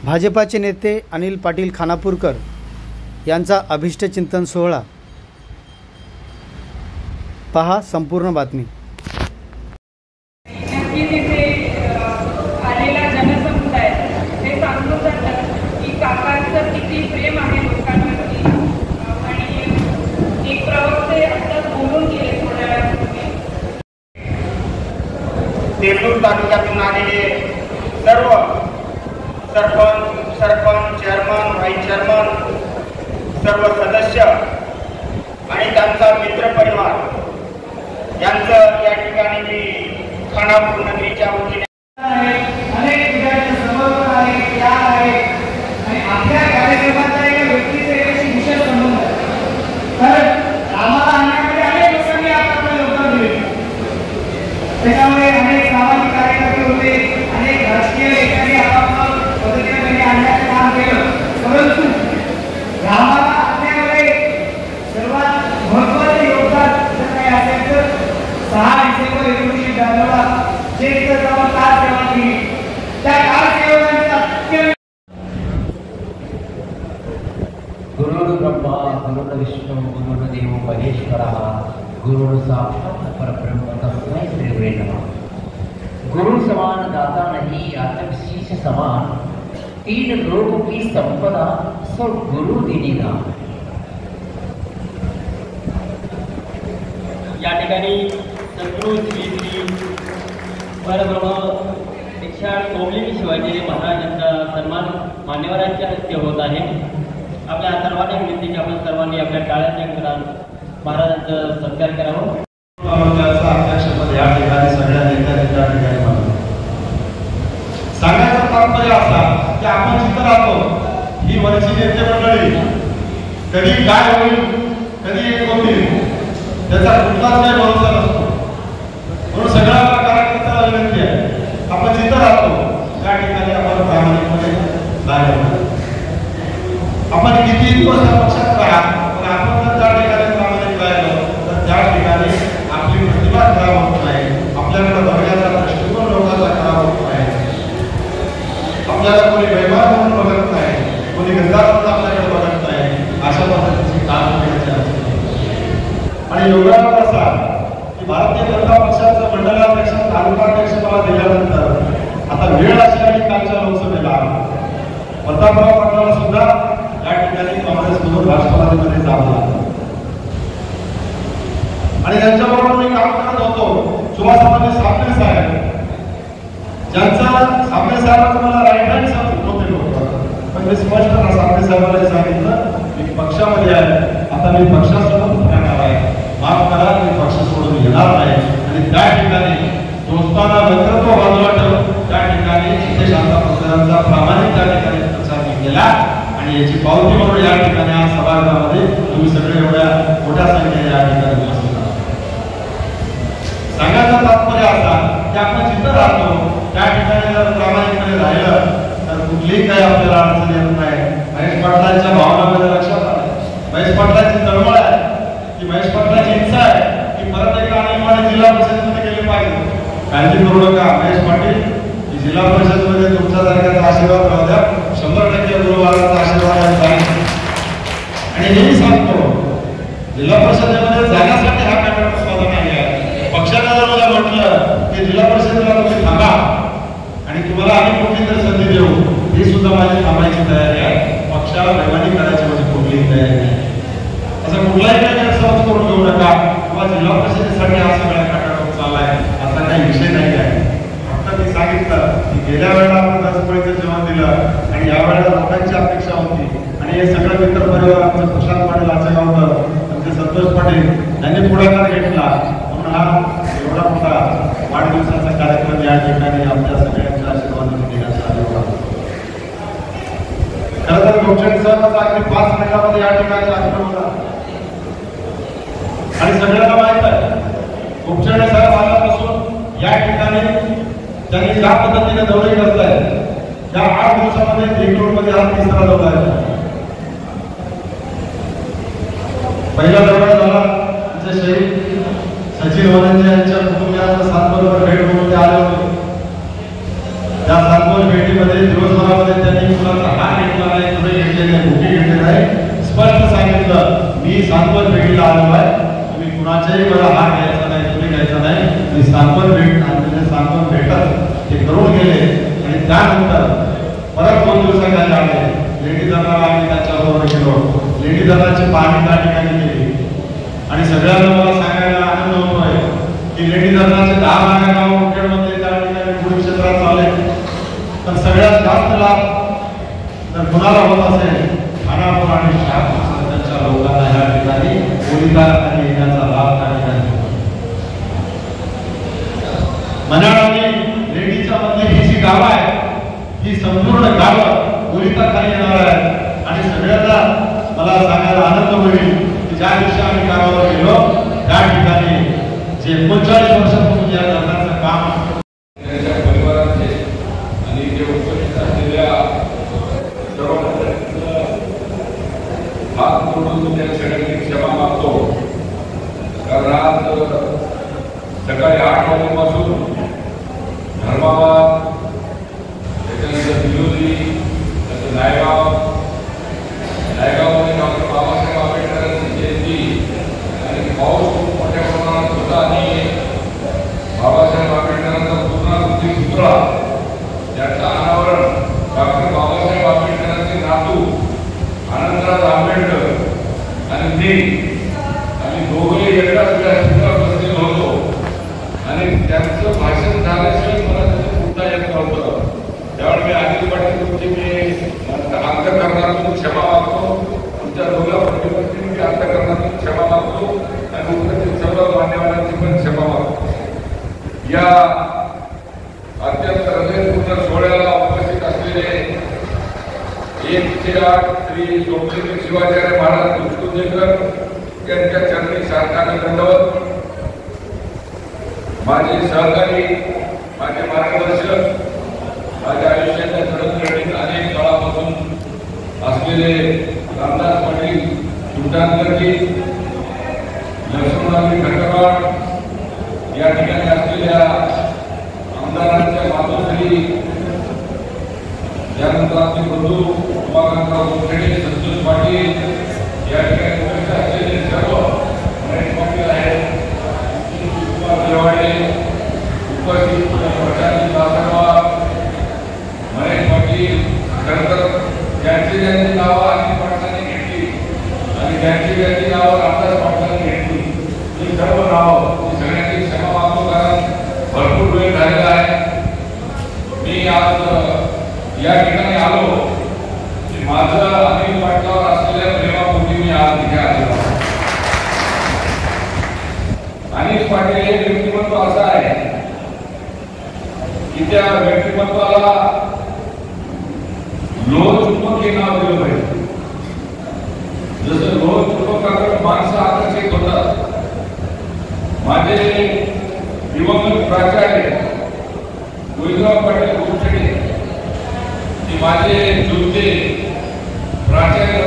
भाजपाचे नेते अनिल पाटील खानापूरकर यांचा अभिष्टचिंतन सोहळा पहा संपूर्ण बातमी। आलेला जनसमुदाय हे सांगून जातात की काकांचं किती प्रेम आहे लोकांवरती आणि एक प्रवक्ते आत्ताच बोलून गेले थोड्या वेळापूर्वी। देवळूर तालुक्यातून आलेले सर्व सरपंच चेअरमन व्हाईस चेअरमन सर्व सदस्य आणि त्यांचा मित्रपरिवार यांचं या ठिकाणी मी खानापूर नगरीच्या वतीने अनेक विद्यार्थी समोर आहे या आहे आणि आपल्या कार्यक्रमाचा एका व्यक्तीचे एक विशेष संबंध आहे। कारण आम्हाला आणण्यामध्ये अनेक लोकांनी आपल्याला योगदान दिले, त्याच्यामुळे अनेक सामाजिक कार्यकर्ते होते, अनेक राजकीय नेत्यांनी आपापल्या पद्धतीने आणण्याचे काम केलं। परंतु आम्हाला आपल्याकडे सर्वात महत्त्वाचे योगदान जर काही असेल तर 6 डिसेंबर 1992 जे इथं कार सेवा केली त्या कार सेवकांचा अत्यंत गुरुर् ब्रह्मा गुरुर्विष्णू गुरुर्देव महेश्वरः गुरुर् साक्षात् परब्रह्म तस्मै श्री गुरुवे नमः। गुरु समान दाता नहीं आतक शीश समान, तीन लोक की संपदा सो गुरु दिनीना। या ठिकाणी सद्गुरू श्री श्री परब्रह्म दीक्षा कोमलिनी शिवाजी महाराजांचा सन्मान मान्यवरांच्या हस्ते होत आहे। आपल्या सर्वांना विनंती की आपण सर्वांनी आपल्या टाळ्यांच्या गजरात महाराजांचा सत्कार करावा। अध्यक्षपद या ठिकाणी सगळ्या नेत्यांनी त्या ठिकाणी सांगायचं तात्पर्य असा की आपण जिथं राहतो ही वरची नेते मंडळी कधी काय होईल कधी एक होतील त्याचा कुठलाच काही भरोसा नसतो। म्हणून सगळ्या कार्यकर्त्याला विनंती आहे आपण जिथं राहतो त्या ठिकाणी आपण प्रामाणिकपणे राहायला। आपण किती दिवस पक्षात राहा पण आपण जर त्या ठिकाणी प्रामाणिक राहिलो तर त्या ठिकाणी आपली प्रतिभा खराब होत नाही, आपल्याकडे बघण्याचा दृष्टिकोन लोकांचा खराब होत नाही, आपल्याला कोणी बेमान म्हणून बघत नाही, कोणी गद्दार म्हणून आपल्याकडे बघत नाही। अशा पद्धतीची काम करायची असते। आणि योगायोग असा की भारतीय जनता पक्षाचं मंडळाध्यक्ष तालुकाध्यक्ष मला दिल्यानंतर आता वेळ अशी आणि कालच्या लोकसभेला प्रतापराव पाटलाला सुद्धा या ठिकाणी काँग्रेसमधून राष्ट्रवादीमध्ये जावं लागलं आणि त्यांच्याबरोबर मी काम करत होतो। सुभाषचंद्र साबळे साहेब ज्यांचा साबळे साहेबांचं मला राईट हँड होते होतं, पण मी स्पष्ट साबळे साहेबांनी सांगितलं मी पक्षामध्ये आहे, आता मी पक्षासोबत राहणार आहे, माफ करा मी पक्ष सोडून येणार नाही। आणि त्या ठिकाणी दोस्ताना नेतृत्व बाजूला ठेवून त्या ठिकाणी जिथे शांतापुत्रांचा प्रामाणिक त्या ठिकाणी प्रचार केला आणि याची पावती म्हणून या ठिकाणी आज सभागृहामध्ये तुम्ही सगळे एवढ्या मोठ्या संख्येने या ठिकाणी उपस्थित आहात। सांगायचा तात्पर्य असा की आपण जिथं राहतो त्या ठिकाणी जर प्रामाणिकपणे राहिलं तर कुठलीही काही आपल्याला अडचण येत नाही। महेश पाटलांच्या भावनामध्ये लक्षात आलं, महेश पाटलांची तळमळ आहे की महेश पाटलाची इच्छा आहे की परत एकदा अनिलवाडी जिल्हा परिषदेमध्ये गेले पाहिजे। काळजी करू नका महेश पाटील, की जिल्हा परिषदेमध्ये तुमच्या सारख्याचा आशीर्वाद राहू द्या, 100% गुरुवाराचा आशीर्वाद आहे। आणि नेहमी सांगतो जिल्हा परिषदेमध्ये जाण्यासाठी हा कार्यक्रम साधा नाही आहे। पक्षाने जर मला म्हटलं की जिल्हा परिषदेला तुम्ही थांबा आणि तुम्हाला आम्ही कुठली तरी संधी देऊ, ही सुद्धा माझी थांबायची तयारी आहे। पक्षाला बेमानी करायची माझी कुठलीही तयारी नाही। असं कुठलाही काही गैरसमज करून घेऊ नका किंवा जिल्हा परिषदेसाठी हा सगळा कार्यक्रम चाललाय असा काही विषय नाही आहे। फक्त मी सांगितलं की गेल्या वेळेला आपण 10 पोळीचं जेवण दिलं आणि यावेळेला लोकांची अपेक्षा होती आणि हे सगळं मित्र परिवार आमचं प्रशांत पाटील आचेगावकर, आमचे संतोष पाटील यांनी पुढाकार घेतला म्हणून हा एवढा मोठा वाढदिवसाचा कार्यक्रम या ठिकाणी आपल्या सगळ्यांच्या आशीर्वादाने देण्यात आलेला आहे। खरं तर गोपचंद साहेबांचा अगदी 5 मिनिटांमध्ये या ठिकाणी कार्यक्रम होता आणि सगळ्यांना माहित आहे गोपचंद साहेब आल्यापासून या ठिकाणी त्यांनी ज्या पद्धतीने दौरे करताय त्या 8 दिवसामध्ये देगलूरमध्ये हा 3रा दौरा आहे। पहिला दौरा झाला म्हणजे शहीद सचिन वनंजे यांच्या कुटुंबियांचा सातबरोबर भेट म्हणून ते आले होते। त्या सातबोल भेटीमध्ये दिवसभरामध्ये त्यांनी मुलाचा हात घेतला नाही, पुढे घेतले नाही, भुके घेतले नाही, स्पष्ट सांगितलं मी सांत्वन भेटीला आलो आहे, तुम्ही कुणाच्याही मला हात घ्यायचा नाही, तुम्ही घ्यायचा नाही, मी सांत्वन भेट आणि सांत्वन भेटत ते करून गेले. आणि त्यानंतर परत 2 दिवसाखाली आले, लेडी धरणाला आम्ही त्याच्याबरोबर गेलो, लेडी धरणाची पाहणी त्या ठिकाणी केली. आणि सगळ्यांना मला सांगायला आनंद होतोय की लेडी धरणाचे 10-12 गाव मुखेडमध्ये त्या ठिकाणी पूर्व क्षेत्रात चालले. पण सगळ्यात जास्त लाभ जर कुणाला होत असेल खानापूर आणि शहापूरच्या लोकांना या ठिकाणी ओलिताखाली येण्याचा लाभ त्या ठिकाणी होतो. मनाळाने लेडीच्या मध्ये ही जी गावं आहे ही संपूर्ण गावं ओलिताखाली येणार आहे. आणि सगळ्यांना मला सांगायला आनंद होईल की ज्या दिवशी आम्ही गावावर गेलो त्या ठिकाणी जे 39 वर्षापासून या धरणाचं काम त्यांच्या परिवाराचे आणि जे उपस्थित असलेल्या सर्व मंडळींचं हात जोडून त्या सगळ्यांनी क्षमा मागतो. कारण आज सकाळी 8 वाजल्यापासून धर्माबाद, त्याच्यानंतर बिलोली, त्याचं नायगावमध्ये डॉक्टर बाबासाहेब आंबेडकरांची जयंती आणि पाऊस खूप मोठ्या प्रमाणात होता आणि बाबासाहेब आंबेडकरांचा पूर्णाकृती पुतळा याचं अनावरण डॉक्टर बाबासाहेब आंबेडकरांचे नातू आनंदराज आंबेडकर आणि ते आम्ही दोघे एकाच व्यासपीठावर बसलेलो होतो. आणि त्यांचं भाषण झाल्याशिवाय मला त्याचं बोलता येत नव्हतं. त्यावेळी मी अनिल पाटील तुमची मी अंतःकरणातून क्षमा मागतो, तुमच्या दोघा प्रतिनिधींनी मी अंतःकरणातून क्षमा मागतो आणि उपस्थित सर्व मान्यवरांची पण क्षमा मागतो. या अत्यंत हृदयपूर्ण सोहळ्याला उपस्थित असलेले 1 ते 8 श्री सोमलिंग शिवाचार्य महाराज दुष्कुंदेकर यांच्या चरणी साष्टांग दंडवत. माझे सहकारी, माझे मार्गदर्शक, माझ्या आयुष्याच्या जडणघडणीत अनेक काळापासून असलेले रामदास पाटील सुलतानगरजी, लक्ष्मणराव खंडवाड, या ठिकाणी असलेल्या आमदारांच्या मातोश्री, त्यानंतर आपले बंधू उमाकांतराव मुखेडे, संतोष पाटील, या ठिकाणी उपस्थित असलेले सर्व मराठी पाटील आहेत, देवाडे उपस्थित प्रशांत दासरवार, महेश पाटील, खरंतर ज्यांची नावं अनिल पाटलांनी घेतली आणि ज्यांची नावं रामदास पाटलांनी घेतली ही सर्व नावं सगळ्यांची क्षमा मागतो. कारण भरपूर वेळ झालेला आहे. मी आज या ठिकाणी आलो की माझं अनिल पाटलावर असलेल्या प्रेमापोटी मी आज तिथे आलेलो. अनिल पाटील हे व्यक्तिमत्व असं आहे की त्या व्यक्तिमत्वाला लोह चुंबक हे नाव दिलं पाहिजे. जसं लोह चुंबकाकडे माणसं आकर्षित होतात. माझे दिवंगत प्राचार्य गोविंदराव पाटील गोखले, माझे जुलते प्राचार्य